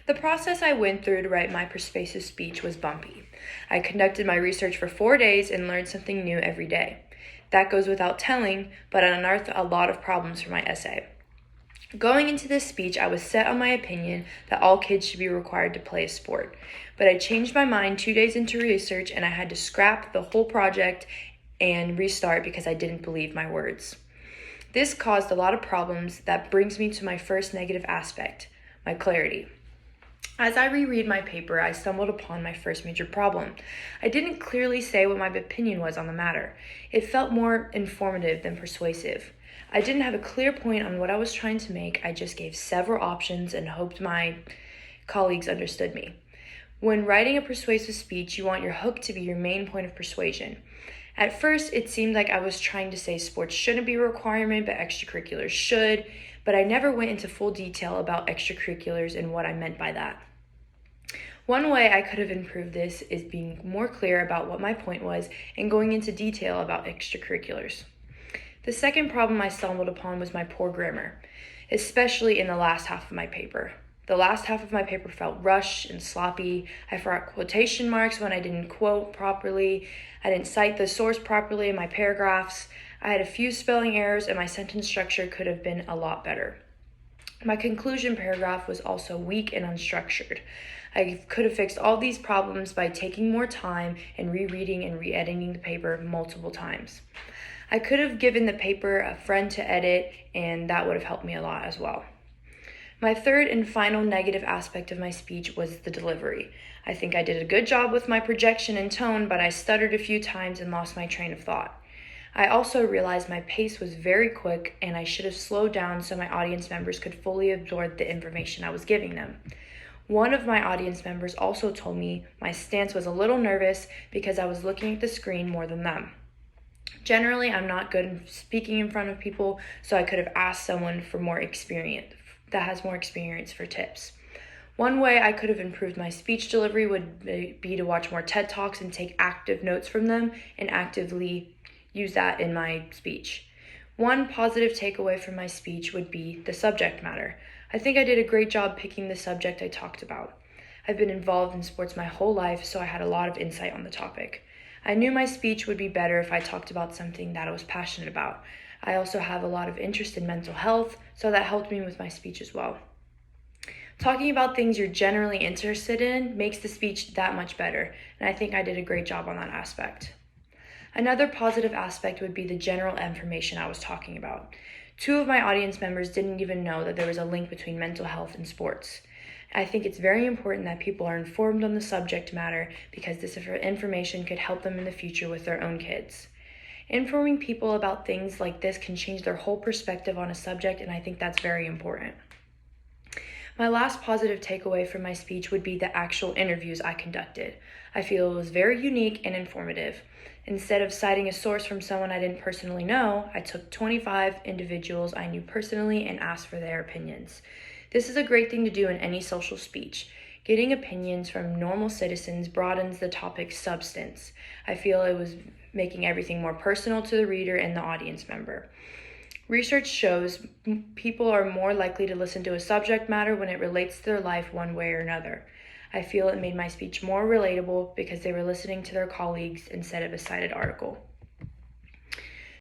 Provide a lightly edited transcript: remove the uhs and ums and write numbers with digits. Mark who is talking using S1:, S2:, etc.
S1: The process I went through to write my persuasive speech was bumpy. I conducted my research for 4 days and learned something new every day. That goes without telling, but I unearthed a lot of problems for my essay. Going into this speech, I was set on my opinion that all kids should be required to play a sport. But I changed my mind 2 days into research and I had to scrap the whole project and restart because I didn't believe my words. This caused a lot of problems that brings me to my first negative aspect, my clarity. As I reread my paper, I stumbled upon my first major problem. I didn't clearly say what my opinion was on the matter. It felt more informative than persuasive. I didn't have a clear point on what I was trying to make. I just gave several options and hoped my colleagues understood me. When writing a persuasive speech, you want your hook to be your main point of persuasion. At first, it seemed like I was trying to say sports shouldn't be a requirement, but extracurriculars should, but I never went into full detail about extracurriculars and what I meant by that. One way I could have improved this is being more clear about what my point was and going into detail about extracurriculars. The second problem I stumbled upon was my poor grammar, especially in the last half of my paper. The last half of my paper felt rushed and sloppy. I forgot quotation marks when I didn't quote properly. I didn't cite the source properly in my paragraphs. I had a few spelling errors and my sentence structure could have been a lot better. My conclusion paragraph was also weak and unstructured. I could have fixed all these problems by taking more time and rereading and re-editing the paper multiple times. I could have given the paper a friend to edit, and that would have helped me a lot as well. My third and final negative aspect of my speech was the delivery. I think I did a good job with my projection and tone, but I stuttered a few times and lost my train of thought. I also realized my pace was very quick and I should have slowed down so my audience members could fully absorb the information I was giving them. One of my audience members also told me my stance was a little nervous because I was looking at the screen more than them. Generally, I'm not good at speaking in front of people, so I could have asked someone for more experience that has more experience for tips. One way I could have improved my speech delivery would be to watch more TED Talks and take active notes from them and actively use that in my speech. One positive takeaway from my speech would be the subject matter. I think I did a great job picking the subject I talked about. I've been involved in sports my whole life, so I had a lot of insight on the topic. I knew my speech would be better if I talked about something that I was passionate about. I also have a lot of interest in mental health, so that helped me with my speech as well. Talking about things you're generally interested in makes the speech that much better, and I think I did a great job on that aspect. Another positive aspect would be the general information I was talking about. 2 of my audience members didn't even know that there was a link between mental health and sports. I think it's very important that people are informed on the subject matter because this information could help them in the future with their own kids. Informing people about things like this can change their whole perspective on a subject, and I think that's very important. My last positive takeaway from my speech would be the actual interviews I conducted. I feel it was very unique and informative. Instead of citing a source from someone I didn't personally know, I took 25 individuals I knew personally and asked for their opinions. This is a great thing to do in any social speech. Getting opinions from normal citizens broadens the topic's substance. I feel it was making everything more personal to the reader and the audience member. Research shows people are more likely to listen to a subject matter when it relates to their life one way or another. I feel it made my speech more relatable because they were listening to their colleagues instead of a cited article.